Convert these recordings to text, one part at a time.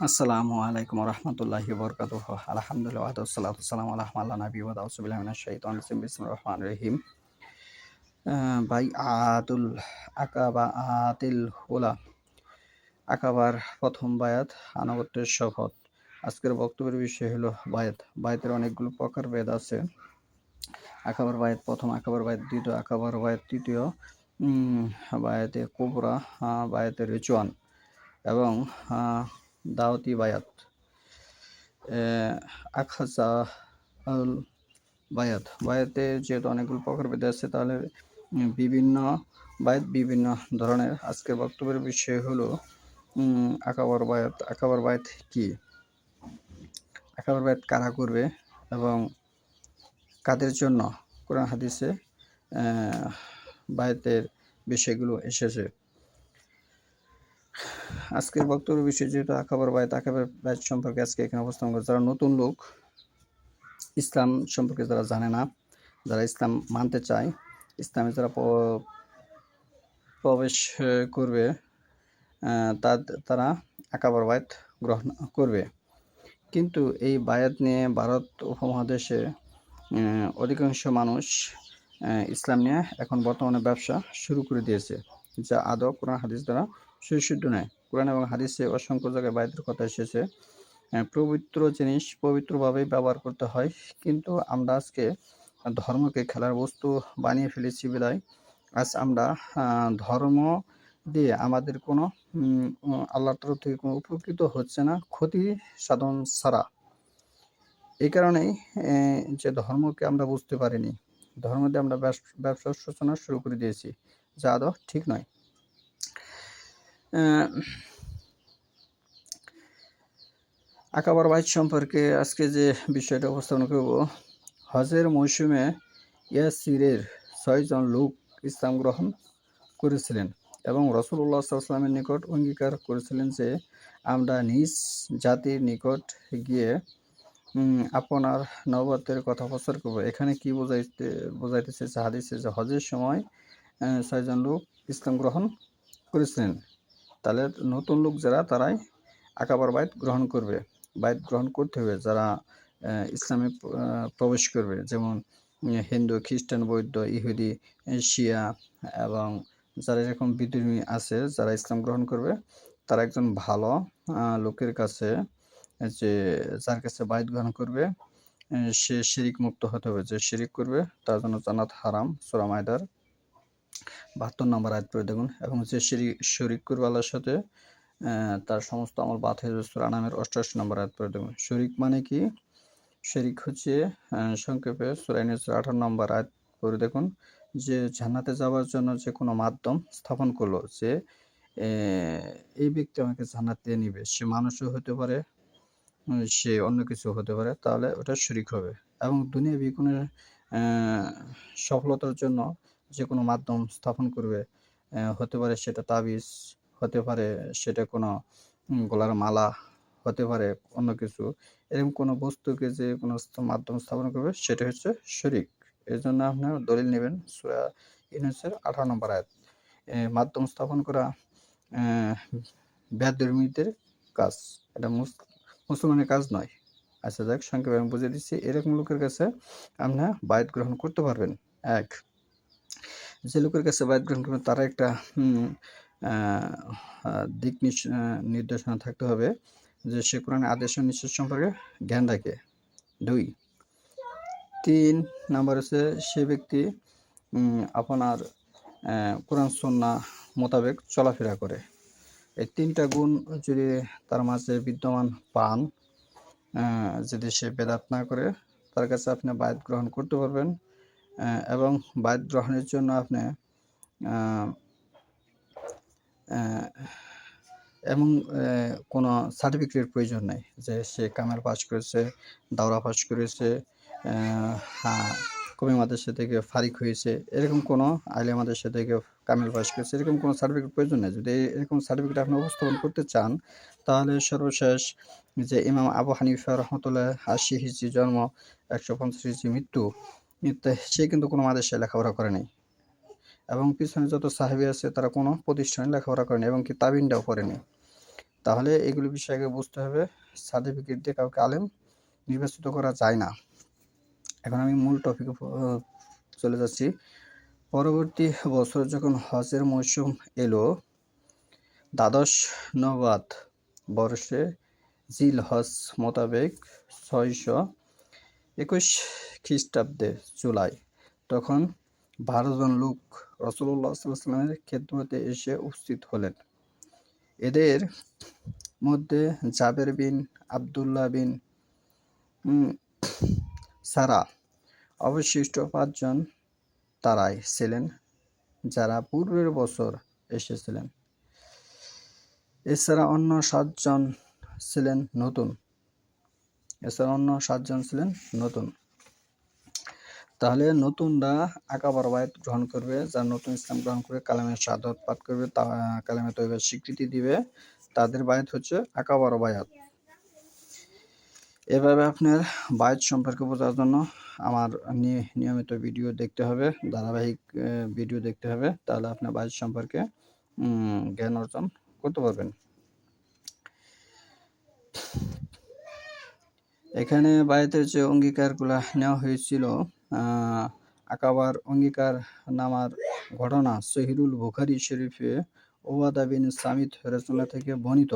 আসসালামু আলাইকুম রহমতুল্লাহি বরকাতুহ। আলহামদুলিল্লাহ ওয়াসসালাতু ওয়াসসালামু আলা মাল্লা নাবি ওয়া আউযু বিল্লাহি মিনাশ শাইতানির রাজিম। বিসমিল্লাহির রহমানির রহিম। বাইআতুল আকাবাতিল উলা, আকাবার প্রথম বায়াত, আনুগত্যের শপথ। আজকের বক্তব্যের বিষয় হলো বায়াত। বায়াতের অনেকগুলো প্রকারভেদ আছে। আকাবার বায়াত প্রথম, আকাবার বায়াত দ্বিতীয়, আকাবার বায়াত তৃতীয়, বায়াতে কুবরা, বায়াতে রিজওয়ান এবং দাওয়াতি বায়াত। আখাজা আল বায়াত, বায়াতে যেহেতু অনেকগুলো প্রকারভেদ আছে, তাহলে বিভিন্ন বায়াত বিভিন্ন ধরনের। আজকের বক্তব্যের বিষয় হলো আকাবার বায়াত। আকাবার বায়াত কি, আকাবার বায়াত কারা করবে এবং কাদের জন্য কোরআন হাদিসে বায়াতের বিষয়গুলো এসেছে। আজকের বক্তব্যের বিষয় যেহেতু আকাবার বায়াত সম্পর্কে আজকে এখানে উপস্থাপন করে। যারা নতুন লোক, ইসলাম সম্পর্কে যারা জানে না, যারা ইসলাম মানতে চায়, ইসলামে যারা প্রবেশ করবে, তারা আকাবার বায়াত গ্রহণ করবে। কিন্তু এই বায়াত নিয়ে ভারত উপমহাদেশে অধিকাংশ মানুষ ইসলাম নিয়ে এখন বর্তমানে ব্যবসা শুরু করে দিয়েছে, যা আদৌ কোরআন হাদিস দ্বারা সুশুদ্ধ নয়। কোরআন এবং হাদিসে অসংখ্য জায়গায় বায়াতের কথা এসেছে। পবিত্র জিনিস পবিত্রভাবেই ব্যবহার করতে হয়, কিন্তু আমরা আজকে ধর্মকে খেলার বস্তু বানিয়ে ফেলেছি বিধায় আজ আমরা ধর্ম দিয়ে আমাদের কোনো আল্লাহর তরফ থেকে কোনো উপকৃত হচ্ছে না, ক্ষতি সাধন ছাড়া। এই কারণেই যে ধর্মকে আমরা বুঝতে পারিনি, ধর্ম দিয়ে আমরা ব্যবসার সূচনা শুরু করে দিয়েছি, যা আদৌ ঠিক নয়। আকাবার বায়াত সম্পর্কে আজকে যে বিষয়টা উপস্থাপন করব, হজের মৌসুমে ইয়াসিরের ৬ জন লোক ইসলাম গ্রহণ করেছিলেন এবং রাসূলুল্লাহ সাল্লাল্লাহু আলাইহি ওয়াসাল্লামের নিকট অঙ্গীকার করেছিলেন যে আমরা নিজ জাতির নিকট গিয়ে আপনার নবুয়তের কথা প্রচার করব। এখানে কি বোঝাইতেছে হাদিসে যে হজের সময় ৬ জন লোক ইসলাম গ্রহণ করেছিলেন। তাহলে নতুন লোক যারা, তারাই আকাবার বায়াত গ্রহণ করবে। বায়াত গ্রহণ করতে হবে যারা ইসলামে প্রবেশ করবে, যেমন হিন্দু, খ্রিস্টান, বৌদ্ধ, ইহুদি, শিয়া এবং যারা এরকম বিধর্মী আছে, যারা ইসলাম গ্রহণ করবে, তারা একজন ভালো লোকের কাছে, যে যার কাছে বায়াত গ্রহণ করবে, সে শিরিক মুক্ত হতে হবে। যে শিরিক করবে তার জন্য জান্নাত হারাম। সূরা মায়দার ৭২ নম্বর আয়াত পড়ে দেখুন। এবং যে শিরিক করবে আল্লাহর সাথে, তার সমস্ত আমল বাতিল হয়ে যাবে। সূরা আনামের ৮৮ নম্বর আয়াত পড়ে দেখুন। শিরিক মানে কি? শিরিক হচ্ছে সংক্ষেপে সূরা ইউনূসের ১৮ নম্বর আয়াত পড়ে দেখুন, যে জান্নাতে যাওয়ার জন্য যে কোনো মাধ্যম স্থাপন করলো, যে এই ব্যক্তি আমাকে জান্নাত দিয়ে নিবে, সে মানুষও হতে পারে, সে অন্য কিছু হতে পারে, তাহলে ওটা শিরিক হবে। এবং দুনিয়াবি কোনো সফলতার জন্য যে কোনো মাধ্যম স্থাপন করবে, হতে পারে সেটা তাবিজ, হতে পারে সেটা কোনো গলার মালা, হতে পারে অন্য কিছু। এরকম কোনো বস্তুকে যে কোনো মাধ্যম স্থাপন করবে, সেটা হচ্ছে শিরিক। এজন্য আপনার দলিল নেবেন সূরা ইউনূসের ১৮ নম্বর আয়াত। মাধ্যম স্থাপন করা বেদধর্মীদের কাজ, এটা মুসলমানের কাজ নয়। আচ্ছা যাক, সংক্ষেপে আমি বুঝিয়ে দিচ্ছি। এরকম লোকের কাছে আপনারা বায়াত গ্রহণ করতে পারবেন। ১, যে লোকের কাছে বায়াত গ্রহণ করবেন, তারা একটা দিক নির্দেশনা থাকতে হবে যে সে কোরআনের আদেশ ও নিষেধ সম্পর্কে জ্ঞান রাখে। ২, ৩ নাম্বার হচ্ছে সে ব্যক্তি আপনার কোরআন সুন্নাহ মোতাবেক চলাফেরা করে। এই ৩টা গুণ যদি তার মাঝে বিদ্যমান পান, যদি সে বেদাত না করে, তার কাছে আপনি বায়াত গ্রহণ করতে পারবেন। এবং বায়াত গ্রহণের জন্য আপনি এমন কোনো সার্টিফিকেটের প্রয়োজন নাই যে সে কামেল পাস করেছে, দাওরা পাস করেছে, কওমি মাদ্রাসা থেকে ফারিক হয়েছে, এরকম কোনো আলিয়া মাদ্রাসা থেকে কামেল পাস করেছে, এরকম কোনো সার্টিফিকেট প্রয়োজন নেই। যদি এরকম সার্টিফিকেট আপনি উপস্থাপন করতে চান, তাহলে সর্বশেষ যে ইমাম আবু হানিফা রহমতুল্লাহ ৮০ হিজরি জন্ম, ১৫০ হিজরি মৃত্যু, সে কিন্তু কোনো মাদ্রাসায় লেখাপড়া করে নাই, এবং পিছনে যত সাহাবী আছে তারা কোনো প্রতিষ্ঠানে লেখাপড়া করেনি, এবং কি তাবিনটাও পড়েনি। তাহলে এগুলো বিষয়কে বুঝতে হবে। সার্টিফিকেট দিয়ে কাউকে আলেম নির্বাচিত করা যায় না। এখন আমি মূল টপিকে চলে যাচ্ছি। পরবর্তী বছর যখন হজের মৌসুম এলো, দ্বাদশ নবাদ বর্ষে জিলহজ মোতাবেক ৬২১ খ্রিস্টাব্দে জুলাই, তখন ১২ জন লোক রাসূলুল্লাহ সাল্লাল্লাহু আলাইহি ওয়াসাল্লামের খেদমতে এসে উপস্থিত হলেন। এদের মধ্যে জাবের বিন আবদুল্লাহ বিন সারা অবশিষ্ট ৫ জন তারাই ছিলেন যারা পূর্বের বছর এসেছিলেন। এছাড়া অন্য ৭ জন ছিলেন নতুন। তাহলে নতুনরা আকাবার বায়াত গ্রহণ করবে, যারা নতুন ইসলাম গ্রহণ করে কালেমে শাহাদাত পাঠ করবে, কালেমে তয়বার স্বীকৃতি দিবে, তাদের বায়াত হচ্ছে আকাবার বায়াত। এভাবে আপনার বায়াত সম্পর্কে বোঝার জন্য আমার নিয়মিত ভিডিও দেখতে হবে, ধারাবাহিক ভিডিও দেখতে হবে, তাহলে আপনার বায়াত সম্পর্কে জ্ঞান অর্জন করতে পারবেন। এখানে বায়াতের যে অঙ্গীকারগুলা নেওয়া হয়েছিল, আকাবার অঙ্গীকার নামার ঘটনা সহিহুল বুখারী শরীফে উবাদা বিন সামিত রাসূলুল্লাহ থেকে বর্ণিত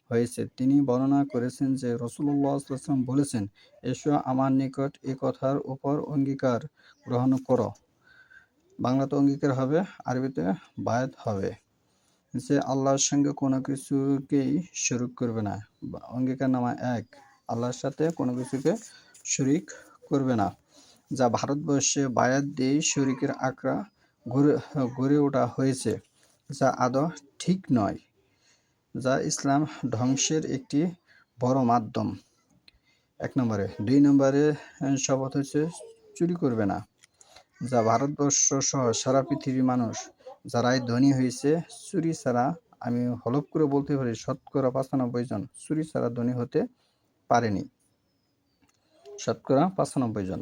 হয়েছে। তিনি বর্ণনা করেছেন যে রাসূলুল্লাহ সাল্লাল্লাহু আলাইহি ওয়াসাল্লাম বলেছেন, এসো আমার নিকট এ কথার উপর অঙ্গীকার গ্রহণ করো। বাংলাতে অঙ্গীকার হবে, আরবিতে বায়াত হবে, যে আল্লাহর সঙ্গে কোনো কিছুকেই শরীক করবে না। অঙ্গীকার নামা ১, আল্লাহর সাথে কোনো কিছুকে শরীক করবে না। যা ভারতবর্ষে বায়াত দিয়ে শরীকের আখড়া গড়ে ওঠা হয়েছে, যা আদৌ ঠিক নয়, যা ইসলাম ধ্বংসের একটি বড় মাধ্যম। ১ নম্বরে। ২ নম্বরে শপথ হচ্ছে চুরি করবে না, যা ভারতবর্ষ সহ সারা পৃথিবীর মানুষ যারাই ধনী হয়েছে চুরি ছাড়া, আমি হলফ করে বলতে পারি ৯৫% জন চুরি ছাড়া ধনী হতে পারেনি, ৯৫% জন।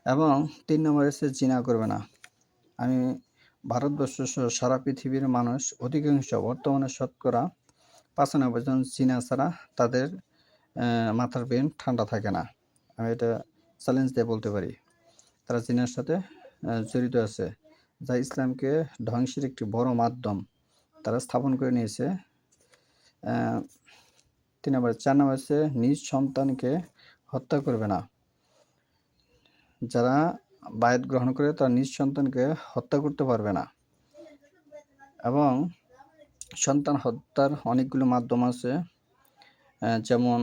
এবং ৩ নম্বরে হচ্ছে জিনা করবে না। আমি ভারতবর্ষ সহ সারা পৃথিবীর মানুষ অধিকাংশ বর্তমানে ৯৫% জন জিনা ছাড়া তাদের মাথার ব্রেন ঠান্ডা থাকে না। আমি এটা চ্যালেঞ্জ দিয়ে বলতে পারি, তারা জিনার সাথে জড়িত আছে, যা ইসলামকে ধ্বংসের একটি বড় মাধ্যম তারা স্থাপন করে নিয়েছে। ৩ নম্বর। ৪ নম্বর হচ্ছে নিজ সন্তানকে হত্যা করবে না। যারা বায়াত গ্রহণ করে তারা নিজ সন্তানকে হত্যা করতে পারবে না। এবং সন্তান হত্যার অনেকগুলো মাধ্যম আছে, যেমন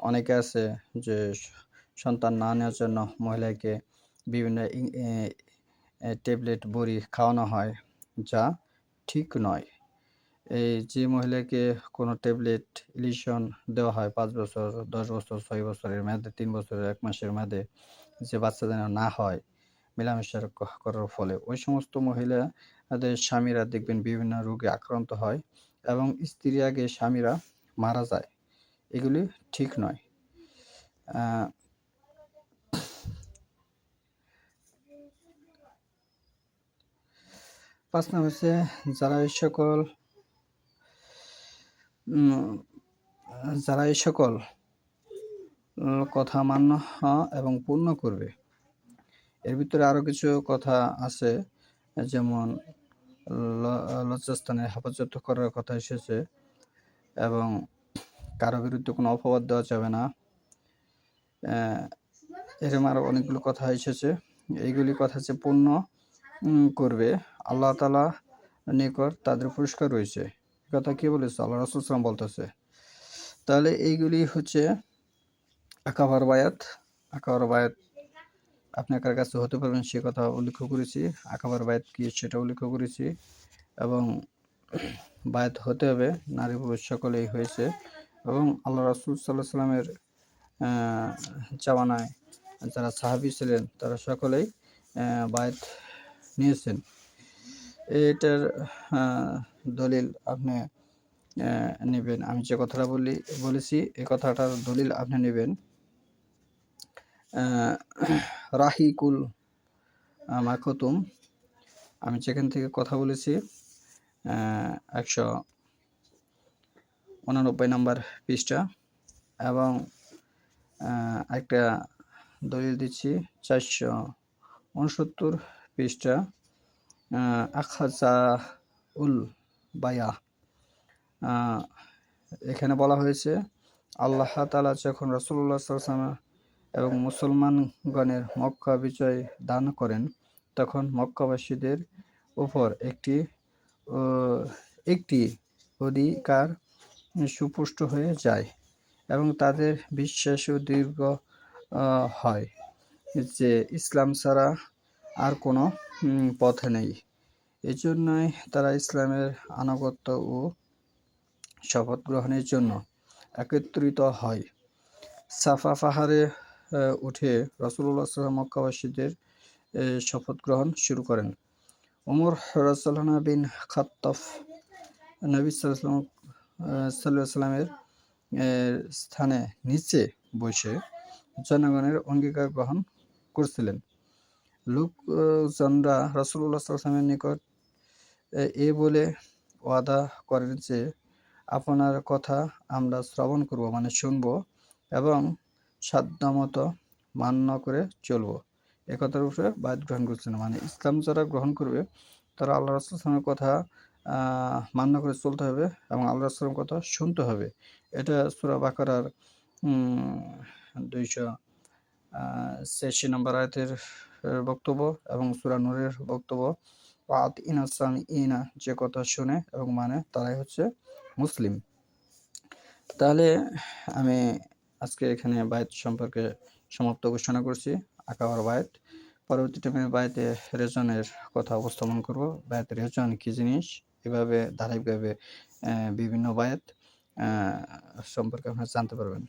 অনেকে আছে যে সন্তান না নেওয়ার জন্য মহিলাকে বিভিন্ন ট্যাবলেট বড়ি খাওয়ানো হয়, যা ঠিক নয়। এই যে মহিলাকে কোনো ট্যাবলেট ইলিশন দেওয়া হয় ৫ বছর, ১০ বছর, ৬ বছরের মেয়াদে, ৩ বছরের ১ মাসের মেয়াদে, যে বাচ্চা যেন না হয় মেলামেশা করার ফলে, ওই সমস্ত মহিলাদের স্বামীরা দেখবেন বিভিন্ন রোগে আক্রান্ত হয় এবং স্ত্রী আগে স্বামীরা মারা যায়। এগুলি ঠিক নয়। ৫ নম্বর হচ্ছে যারা এই সকল কথা মান্য এবং পূর্ণ করবে। এর ভিতরে আরও কিছু কথা আছে, যেমন লজ্জাস্থানে হেফাজত করার কথা এসেছে, এবং কারো বিরুদ্ধে কোনো অপবাদ দেওয়া যাবে না। এরকম আরও অনেকগুলো কথা এসেছে। এইগুলি কথা যে পূর্ণ করবে, আল্লাহ তাআলা নিকট তাদের পুরস্কার রয়েছে। কথা কে বলেছে? আল্লাহ রাসূল সাল্লাল্লাহু আলাইহি ওয়াসাল্লাম বলতেছে। তাহলে এইগুলি হচ্ছে আকাবার বায়াত। আকাবার বায়াত আপনি কার কাছে হতে পারবেন সে কথা উল্লেখ করেছি, আকাবার বায়াত কি সেটা উল্লেখ করেছি, এবং বায়াত হতে হবে নারী পুরুষ সকলেই হয়েছে। এবং আল্লাহ রাসূল সাল্লাল্লাহু আলাইহি ওয়াসাল্লামের জামানায় যারা সাহাবী ছিলেন তারা সকলেই বায়াত নিয়েছেন। এটার দলিল আপনি নেবেন। আমি যে কথাটা বলেছি এই কথাটার দলিল আপনি নেবেন রাহিকুল মাকতুম, আমি যেখান থেকে কথা বলেছি ১০ 89 নম্বর পৃষ্ঠা এবং একটা দলিল দিচ্ছি 469 পৃষ্ঠা আখাজাউল বায়া। এখানে বলা হয়েছে আল্লাহ তাআলা যখন রাসূলুল্লাহ সাল্লাল্লাহু আলাইহি ওয়াসাল্লাম এবং মুসলমানগণের মক্কা বিজয় দান করেন, তখন মক্কাবাসীদের উপর একটি অধিকার সুপুষ্ট হয়ে যায় এবং তাদের বিশ্বাসও দৃঢ় হয় যে ইসলাম ছাড়া আর কোনো পথ নেই। এজন্যই তারা ইসলামের আনুগত্য ও শপথ গ্রহণের জন্য একত্রিত হয়। সাফা পাহাড়ে উঠে রাসূলুল্লাহ সাল্লাল্লাহু আলাইহি ওয়াসাল্লাম মক্কাবাসীদের শপথ গ্রহণ শুরু করেন। ওমর রাদিয়াল্লাহু বিন খাত্তাব নবী সাল্লাল্লাহু আলাইহি ওয়াসাল্লামের স্থানে নিচে বসে জনগণের অঙ্গীকার গ্রহণ করছিলেন। লোকজনরা রাসূলুল্লাহ সাল্লাল্লাহু আলাইহি ওয়াসাল্লামের নিকট এ বলে ওয়াদা করেন যে আপনার কথা আমরা শ্রবণ করব, মানে শুনব এবং সাধ্যমতো মান্য করে চলব। এ কথার উপরে বায়াত গ্রহণ করছেন। মানে ইসলাম যারা গ্রহণ করবে তারা আল্লাহ রাসূল সাল্লাল্লাহু আলাইহি ওয়াসাল্লামের কথা মান্য করে চলতে হবে এবং আল্লাহ রাসূলের কথা শুনতে হবে। এটা সূরা বাকারার 286 নম্বর আয়াতের বক্তব্য এবং সূরা নূরের বক্তব্য ওয়াতিনা সামিইনা, যে কথা শুনে এবং মানে তারাই হচ্ছে মুসলিম। তাহলে আমি আজকে এখানে বায়াত সম্পর্কে সমাপ্ত ঘোষণা করছি। আকাবার বায়াত। পরবর্তী টাইমে বায়াতে রেজনের কথা উপস্থাপন করব। বায়াতের রেজন কী জিনিস, এভাবে ধারাবাহিকভাবে বিভিন্ন বায়াত সম্পর্কে আপনারা জানতে পারবেন।